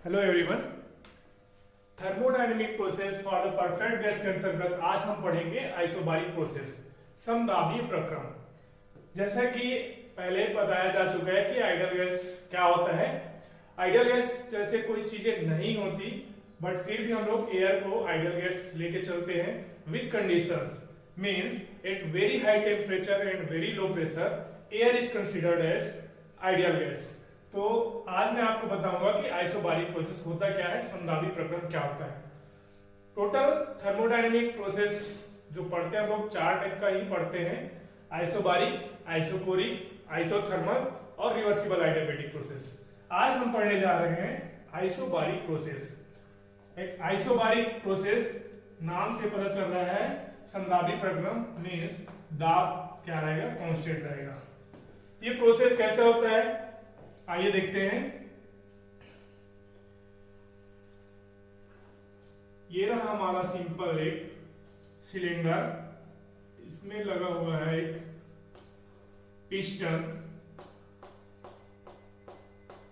Hello everyone. Thermodynamic process for the perfect gas के अंतर्गत आज हम पढ़ेंगे आइसोबारिक प्रोसेस, समदाबी प्रक्रम। जैसा कि पहले बताया जा चुका है कि आइडियल गैस क्या होता है। आइडियल गैस जैसे कोई चीजें नहीं होती, बट फिर भी हम लोग एयर को आइडियल गैस लेके चलते हैं with conditions. Means at very high temperature and very low pressure air is considered as ideal gas. तो आज मैं आपको बताऊंगा कि आइसोबारिक प्रोसेस होता क्या है, समदाबी प्रक्रम क्या होता है। टोटल थर्मोडायनेमिक प्रोसेस जो पढ़ते हैं हम लोग चार टाइप का ही पढ़ते हैं: आइसोबारिक, आइसोकोरिक, आइसोथर्मल और रिवर्सिबल एडियाबैटिक प्रोसेस। आज हम पढ़ने जा रहे हैं आइसोबारिक प्रोसेस। एक आइसोबारिक प्रोसेस नाम से पता चल रहा है, समदाबी प्रक्रम मींस दाब क्या रहेगा, कांस्टेंट रहेगा। ये प्रोसेस कैसे होता है आइए देखते हैं। ये रहा हमारा सिंपल एक सिलेंडर, इसमें लगा हुआ है एक पिस्टन।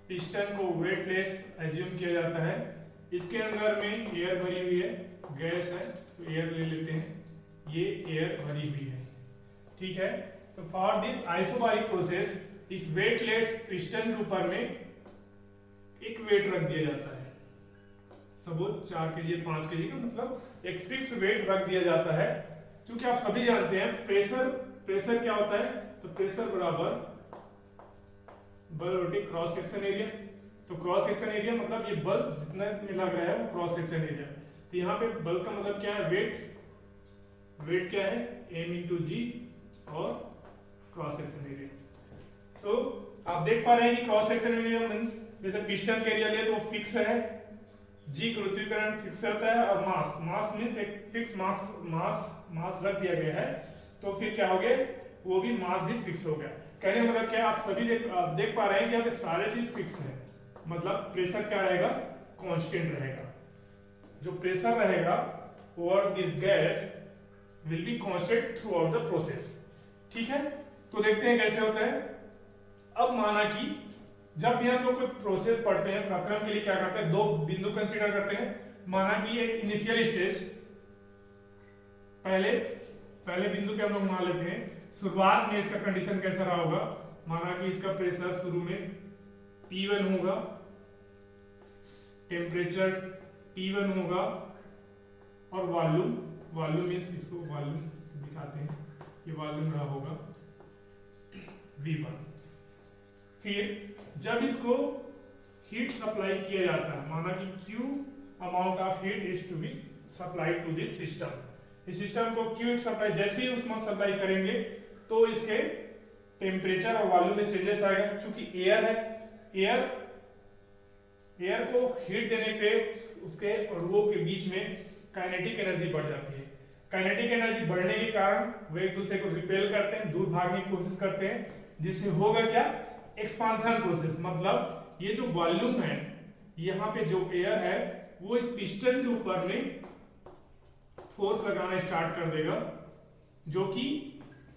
पिस्टन को वेटलेस एज्यूम किया जाता है। इसके अंदर में एयर भरी हुई है, गैस है तो एयर ले लेते हैं, ये एयर भरी हुई है, ठीक है। तो फॉर दिस आइसोबारिक प्रोसेस इस वेटलेस पिस्टन के ऊपर में एक वेट रख दिया जाता है। सपोज 4 kg 5 kg का मतलब एक फिक्स वेट रख दिया जाता है। क्योंकि आप सभी जानते हैं प्रेशर क्या होता है, तो प्रेशर बराबर बल बटे क्रॉस सेक्शन एरिया। तो क्रॉस सेक्शन एरिया मतलब ये बल जितना में लग रहा है वो क्रॉस सेक्शन एरिया। तो यहाँ पे बल का मतलब क्या है, वेट क्या है, m × g और क्रॉस सेक्शन एरिया। तो आप देख पा रहे हैं कि क्रॉस सेक्शन एरिया मींस जैसे पिस्टन का एरिया लिए तो फिक्स है, जी गुरुत्वाकर्षण फिक्स रहता है, और मास मींस एक फिक्स मास रख दिया गया है। तो फिर क्या हो गया, वो भी मास भी फिक्स हो गया। कहने मतलब क्या, आप सभी देख पा रहे हैं कि यहाँ पे सारे चीज फिक्स है। मतलब प्रेशर क्या रहेगा, कांस्टेंट रहेगा। जो प्रेशर रहेगा over this gas will be constant through out the process, ठीक है। तो देखते हैं कैसे होता है। अब माना कि जब भी हम लोग कोई प्रोसेस पढ़ते हैं, प्रक्रम के लिए क्या करते हैं, दो बिंदु कंसीडर करते हैं। माना कि एक इनिशियल स्टेज, पहले बिंदु पे हम लोग मान लेते हैं शुरुआत में इसका कंडीशन कैसा रहा होगा। माना कि इसका प्रेशर शुरू में P1 होगा, टेम्परेचर T1 होगा, और वॉल्यूम मींस इसको वॉल्यूम दिखाते हैं, ये वॉल्यूम रहा होगा V1। फिर जब इसको हीट सप्लाई किया जाता है, माना कि Q amount of heat is to be supplied to this system. इस सिस्टम को Q सप्लाई जैसे ही उसमें सप्लाई करेंगे तो इसके टेम्परेचर और वॉल्यूम में चेंजेस आएगा। क्योंकि एयर है, एयर को हीट देने पे उसके अणुओं के बीच में काइनेटिक एनर्जी बढ़ जाती है। काइनेटिक एनर्जी बढ़ने के कारण वे एक दूसरे को रिपेल करते हैं, दूर भागने की कोशिश करते हैं, जिससे होगा क्या, एक्सपांशन प्रोसेस। मतलब ये जो वॉल्यूम है, यहाँ पे जो एयर है वो इस पिस्टन के ऊपर में फोर्स लगाना स्टार्ट कर देगा, जो कि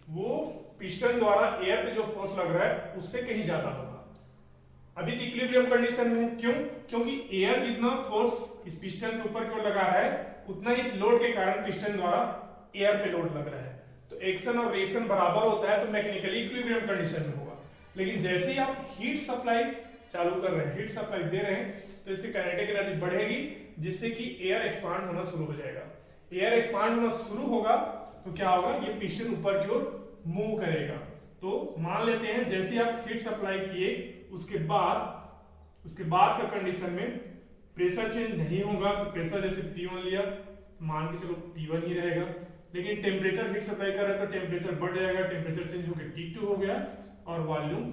वो पिस्टन द्वारा एयर पे जो फोर्स लग रहा है उससे कहीं ज्यादा होगा। अभी इक्विलिब्रियम कंडीशन में है। क्यों? क्योंकि एयर जितना फोर्स इस पिस्टन के ऊपर की ओर लगा है उतना इस लोड के कारण पिस्टन द्वारा एयर पे लोड लग रहा है। तो एक्शन और रिएक्शन बराबर होता है तो मैकेनिकली इक्विलिब्रियम कंडीशन में होगा। लेकिन जैसे ही आप हीट सप्लाई चालू कर रहे हैं, हीट सप्लाई दे रहे हैं, तो इसकी काइनेटिक एनर्जी बढ़ेगी, जिससे कि एयर एक्सपांड होना शुरू हो जाएगा। एयर एक्सपांड होना शुरू होगा तो क्या होगा, ये पिस्टन ऊपर की ओर मूव करेगा। तो मान लेते हैं जैसे ही आप हीट सप्लाई किए उसके बाद का कंडीशन में प्रेशर चेंज नहीं होगा। तो प्रेशर जैसे P1 लिया, मान के चलो P1 ही रहेगा। लेकिन टेम्परेचर हीट सप्लाई कर रहे हैं तो टेम्परेचर बढ़ जाएगा, टेम्परेचर चेंज होकर T2 हो गया, और वॉल्यूम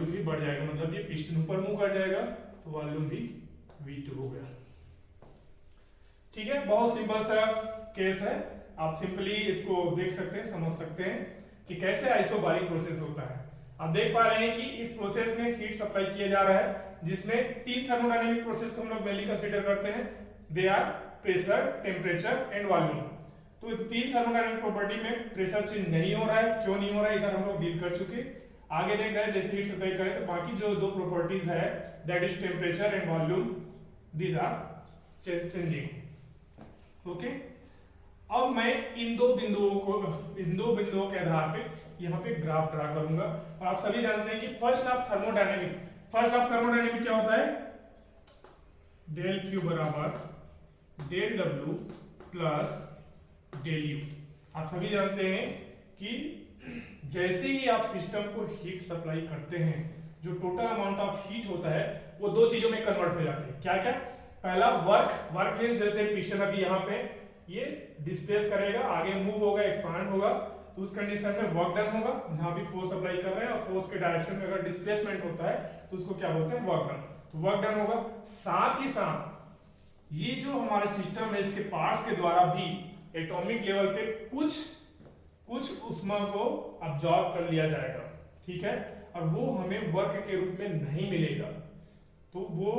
भी बढ़ जाएगा। मतलब ये पिस्टन ऊपर मूव कर जाएगा तो वॉल्यूम भी V2 हो गया, ठीक है। बहुत सिंपल सा केस है, आप सिंपली इसको देख सकते हैं, समझ सकते हैं कि कैसे आइसोबारिक प्रोसेस होता है। आप देख पा रहे हैं कि इस प्रोसेस में हीट सप्लाई किया जा रहा है, जिसमें 3 थर्मोडायनेमिक प्रोसेस को हम लोग मेनली कंसीडर करते हैं। They are pressure, temperature and volume. तो 3 थर्मोडायनेमिक प्रॉपर्टी में प्रेशर चेंज नहीं हो रहा है। क्यों नहीं हो रहा है, इधर हम लोग डील कर चुके। आगे देख रहे हैं जैसे हीट सप्लाई करें तो बाकी जो दो प्रॉपर्टीज है that is temperature and volume, these are changing. Okay, अब मैं इन दो बिंदुओं के आधार पे यहाँ पे ग्राफ ड्रा करूंगा। और आप सभी जानते हैं कि फर्स्ट ऑफ थर्मोडायनेमिक क्या होता है, डेल क्यू बराबर del W plus del U. आप सभी जानते हैं कि जैसे ही आप सिस्टम को हीट सप्लाई करते हैं, जो टोटल अमाउंट ऑफ हीट होता है वो दो चीजों में कन्वर्ट हो जाती है। क्या क्या? पहला वर्क मींस जैसे पिस्टन अभी यहाँ पे ये डिस्प्लेस करेगा, आगे मूव होगा, एक्सपांड होगा, तो उस कंडीशन में वर्क डन होगा जहां भी फोर्स अप्लाई कर रहे हैं, और फोर्स के डायरेक्शन में अगर डिस्प्लेसमेंट होता है तो उसको क्या बोलते हैं, वर्क डन। तो वर्क डन होगा। साथ ही साथ ये जो हमारे सिस्टम है इसके पार्ट्स के द्वारा भी एटॉमिक लेवल पे कुछ उष्मा को अब्सॉर्ब कर लिया जाएगा, ठीक है, और वो हमें वर्क के रूप में नहीं मिलेगा। तो वो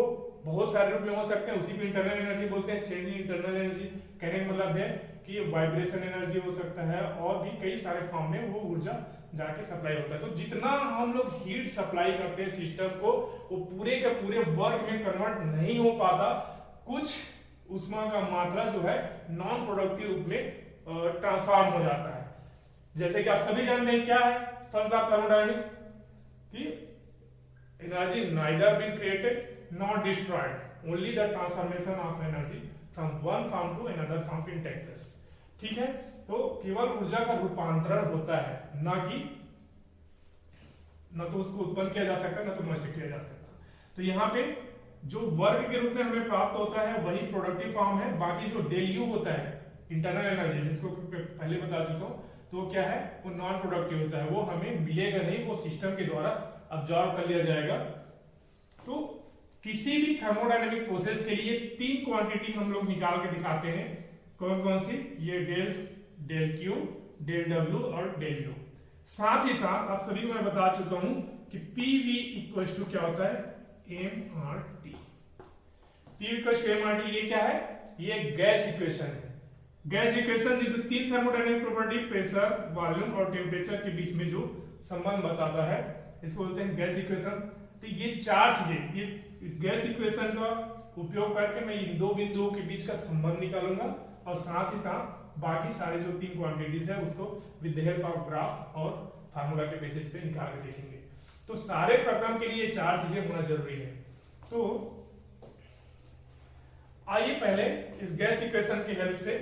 बहुत सारे रूप में हो सकते हैं, उसी को इंटरनल एनर्जी बोलते हैं, चेंज इन इंटरनल एनर्जी। कहने का मतलब है कि वाइब्रेशन एनर्जी हो सकता है, और भी कई सारे फॉर्म में वो ऊर्जा जाके सप्लाई होता है। तो जितना हम लोग हीट सप्लाई करते हैं सिस्टम को, वो पूरे के पूरे वर्क में कन्वर्ट नहीं हो पाता। कुछ उष्मा का मात्रा जो है नॉन प्रोडक्टिव रूप में ट्रांसफॉर्म हो जाता है। जैसे कि आप सभी जानते हैं क्या है फर्स्ट लॉ ऑफ थर्मोडायनामिक्स, कि energy neither been created not destroyed, only the transformation of energy from one form to another form can take place. ठीक है, तो केवल ऊर्जा का रूपांतरण होता है, न तो उसको उत्पन्न किया जा सकता न तो नष्ट किया जा सकता। तो यहाँ पे जो वर्क के रूप में हमें प्राप्त होता है वही प्रोडक्टिव फॉर्म है। बाकी जो डेल यू होता है इंटरनल एनर्जी, जिसको पहले बता चुका हूं, तो क्या है, वो नॉन प्रोडक्टिव होता है, वो हमें मिलेगा नहीं, वो सिस्टम के द्वारा अब्सॉर्ब कर लिया जाएगा। तो किसी भी थर्मोडायनेमिक प्रोसेस के लिए तीन क्वांटिटी हम लोग निकाल के दिखाते हैं। कौन कौन सी? ये डेल क्यू, डेल डब्ल्यू और डेल यू। साथ ही साथ आप सभी को मैं बता चुका हूं कि पीवी इक्वल टू क्या होता है, M R T. P equal to M R T, ये क्या है, ये गैस इक्वेशन है। गैस इक्वेशन जिसे तीन थर्मोडायनेमिक प्रॉपर्टी, प्रेशर, वॉल्यूम और टेम्परेचर के बीच में जो संबंध बताता है, इसको बोलते हैं गैस इक्वेशन। तो ये चार चीजें, ये इस गैस इक्वेशन का उपयोग करके मैं इन दो बिंदुओं के बीच का संबंध निकालूंगा, और साथ ही साथ बाकी सारे जो तीन क्वांटिटीज है उसको with the help of graph और फार्मूला के बेसिस पे निकाल के देखेंगे। तो सारे प्रक्रम के लिए चार चीजें होना जरूरी है। तो आइए पहले इस गैस इक्वेशन की हेल्प से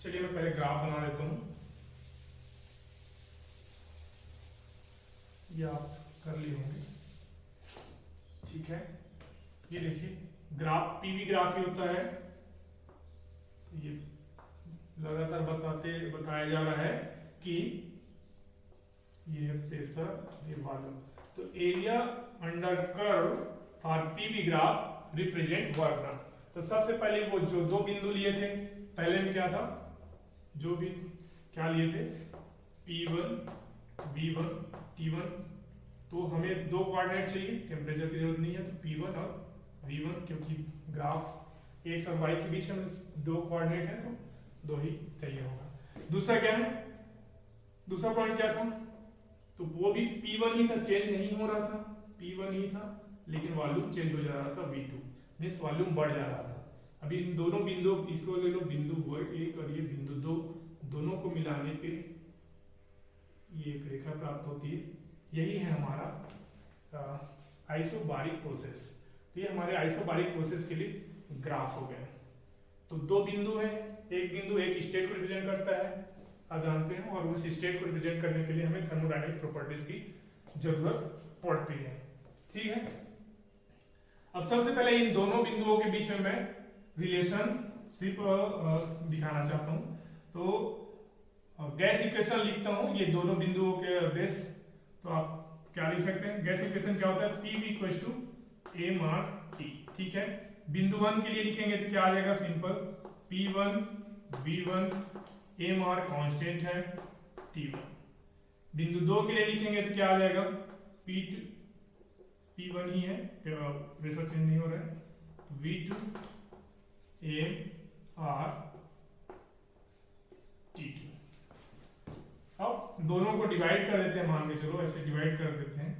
चलिए मैं पहले ग्राफ बना लेता हूं, ये आप कर लिए होंगे, ठीक है। ये देखिए ग्राफ पीवी ग्राफ ही होता है। ये लगातार बताया जा रहा है कि ये है प्रेशर, ये वॉल्यूम। तो area under curve for PV graph represent work done. तो सबसे पहले वो जो दो बिंदु लिए थे, पहले में क्या था, जो भी क्या लिए थे, P1, V1, T1। तो हमें दो कोऑर्डिनेट चाहिए, टेम्परेचर की जरूरत नहीं है, तो P1 और V1, क्योंकि ग्राफ एक्स और वाई के बीच में दो कोऑर्डिनेट है तो दो ही चाहिए होगा। दूसरा क्या है, दूसरा पॉइंट क्या था, तो वो भी P1 ही था, चेंज नहीं हो रहा था, P1 ही था, लेकिन वॉल्यूम चेंज हो जा रहा था, V2 मींस वॉल्यूम बढ़ जा रहा था। अभी इन दोनों बिंदु, इसको ले लो बिंदु एक और ये बिंदु दो, दोनों को मिलाने पे ये एक रेखा प्राप्त होती है। यही है हमारा आइसोबारिक प्रोसेस। तो ये हमारे आइसोबारिक प्रोसेस के लिए ग्राफ हो गए। तो दो बिंदु है, एक बिंदु एक स्टेट को रिप्रेजेंट करता है, आप जानते हैं, और उस स्टेट को रिप्रेजेंट करने के लिए हमें थर्मोडायनेमिक प्रॉपर्टीज की जरूरत पड़ती है, ठीक है। अब सबसे पहले इन दोनों बिंदुओं के बीच में मैं रिलेशनशिप दिखाना चाहता हूं। तो गैस इक्वेशन लिखता हूं, ये दोनों बिंदुओं के बेस। तो आप क्या लिख सकते हैं, गैस इक्वेशन क्या होता है, P equal to M R T, ठीक है। बिंदु 1 के लिए लिखेंगे तो क्या आ जाएगा, simple P1, V1, M R constant है, T1। बिंदु 2 के लिए लिखेंगे तो क्या आ जाएगा, P1 ही है, प्रेशर चेंज नहीं हो रहा है, V2 एम आर T2। अब दोनों को डिवाइड कर देते हैं, मान के चलो ऐसे डिवाइड कर देते हैं।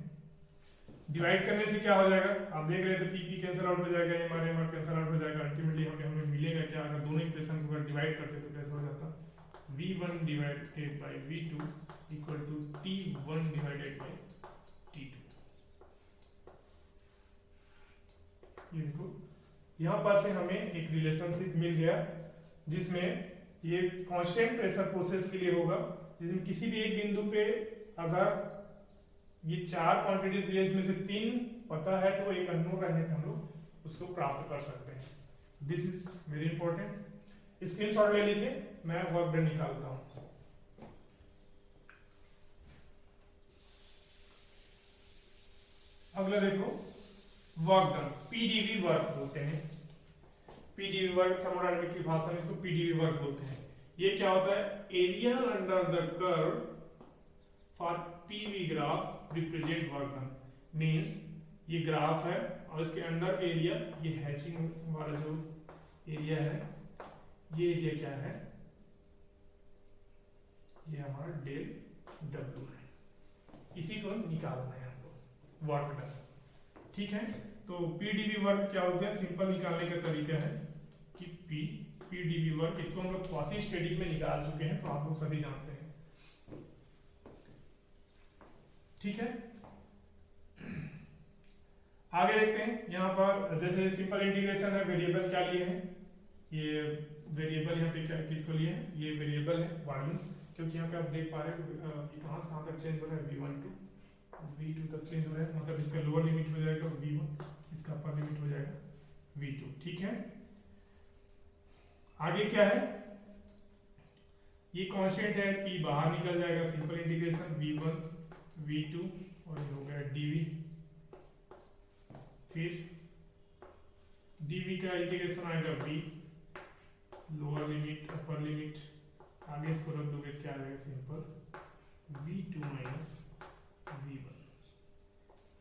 डिवाइड करने से क्या हो जाएगा, आप देख रहे थे पी कैंसिल आउट हो जाएगा, एम कैंसिल आउट हो जाएगा। अल्टीमेटली हमें मिलेगा क्या, अगर दोनों इक्वेशन को डिवाइड करते तो कैसे हो जाता, v1 divided by v2 equal to t1 divided by t2। ये देखो यहाँ पर से हमें एक रिलेशनशिप मिल गया जिसमें ये कांस्टेंट प्रेशर प्रोसेस के लिए होगा, जिसमें किसी भी एक बिंदु पे अगर ये 4 क्वांटिटीज दिए इसमें से 3 पता है तो एक अननोन रहने पे हम लोग उसको प्राप्त कर सकते हैं। This is very important. Screenshot ले लीजिए, मैं वर्क डन निकालता हूं। अगला देखो वर्क डन, पीडीवी वर्क बोलते हैं। पीडीवी वर्क थर्मोडायनामिक की भाषा में इसको पीडीवी वर्क बोलते हैं। ये क्या होता है, area under the curve for PV graph represent work done. Means ये ग्राफ है और इसके अंडर एरिया, ये हैचिंग वाला जो एरिया है, ये एरिया क्या है, ये हमारा डेल डब्ल्यू है। इसी को निकालना है हमको वर्क डन। ठीक है, तो पीडीवी वर्क क्या होता है, सिंपल निकालने का तरीका है कि पीडीवी वर्क, इसको हम लोग क्वासी स्टैटिक में निकाल चुके हैं तो आप लोग सभी जानते हैं। ठीक है, आगे देखते हैं। यहाँ पर जैसे सिंपल इंटीग्रेशन है, वेरिएबल क्या लिए हैं, ये वेरिएबल यहाँ पे क्या किसको लिए हैं, ये वेरिएबल है वॉल्यूम, क्योंकि यहाँ पे आप देख पा रहे हो कहाँ से कहाँ तक चेंज हो रहा है, v1 to v2 तक चेंज हो रहा है, मतलब इसका लोअर लिमिट हो जाएगा v1, इसका अपर लिमिट हो जाएगा v2। ठीक है, आगे क्या है, ये कांस्टेंट है, p बाहर निकल जाएगा, सिंपल इंटीग्रेशन v1 v2 और ये हो गया dv। फिर dv का इंटीग्रेशन आएगा v, lower limit upper limit, आगे इसको रख दोगे क्या आ जाएगा, simple v2 minus v1।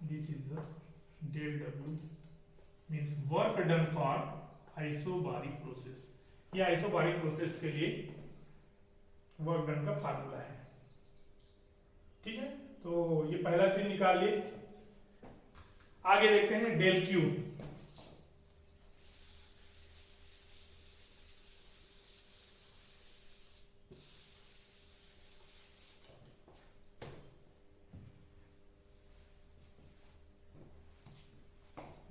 This is the del w means work done for isobaric process. ये आइसोबारिक प्रोसेस के लिए वर्क डन का फार्मूला है। ठीक है, तो ये पहला चीज निकाल लिए। आगे देखते हैं डेल क्यू।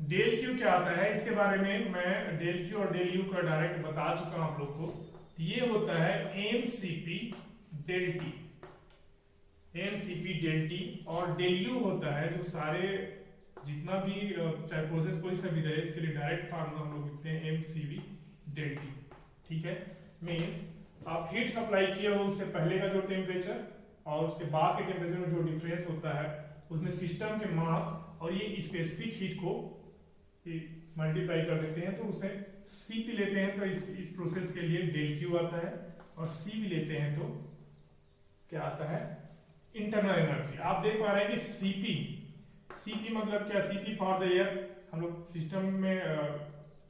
डेल क्यू क्या आता है, इसके बारे में मैं डेल क्यू और डेल यू का डायरेक्ट बता चुका हूं आप लोग को। ये होता है M C P del T, M C P del T, और डेल यू होता है जो सारे जितना भी चाहे प्रोसेस कोई सा भी रहे, इसके लिए डायरेक्ट फार्मूला हम लोग लिखते हैं M C V del T. ठीक है, मीन्स आप हीट सप्लाई किए हो उससे पहले का जो टेम्परेचर और उसके बाद के टेम्परेचर में जो डिफरेंस होता है, उसमें सिस्टम के मास और ये स्पेसिफिक हीट को मल्टीप्लाई कर देते हैं तो उसे Cp लेते हैं तो इस प्रोसेस के लिए डेल क्यू आता है, और Cv लेते हैं तो क्या आता है, इंटरनल एनर्जी। आप देख पा रहे हैं कि Cp मतलब क्या, Cp फॉर द एयर, हम लोग सिस्टम में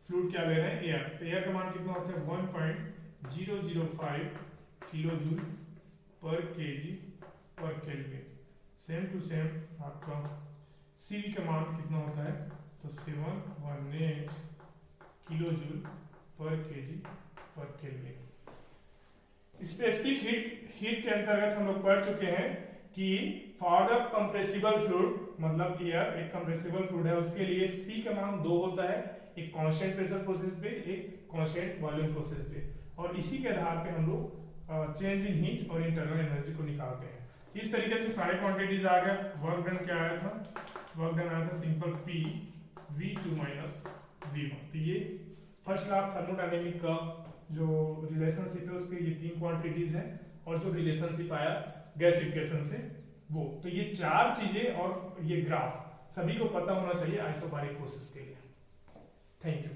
फ्लूइड क्या ले रहे हैं, एयर। तो एयर का मान कितना होता है, 1.005 kilo joule per KG per kelvin. Same to same आपका Cv का मान कितना होता है, तो 718 kilo joule per KG per kelvin. Specific heat के अंतर्गत हम लोग पढ़ चुके हैं कि फॉर द कंप्रेसिबल फ्लूइड, मतलब एयर एक कंप्रेसिबल फ्लूइड है, उसके लिए C का मान 2 होता है, एक कांस्टेंट प्रेशर प्रोसेस पे, एक कांस्टेंट वॉल्यूम प्रोसेस पे, और इसी के आधार पे हम लोग चेंज इन हीट और इंटरनल एनर्जी को निकालते हैं। इस तरीके से सारे क्वांटिटीज आ गए। वर्क डन क्या आया था, वर्क डन आया था simple P v2 minus v1। तो ये फर्स्ट लॉ ऑफ थर्मोडायनेमिक का जो रिलेशनशिप है उसके ये 3 क्वांटिटीज हैं, और जो रिलेशनशिप आया गैसिफिकेशन से वो, तो ये 4 चीजें और ये ग्राफ सभी को पता होना चाहिए आइसोबारिक प्रोसेस के लिए। Thank you.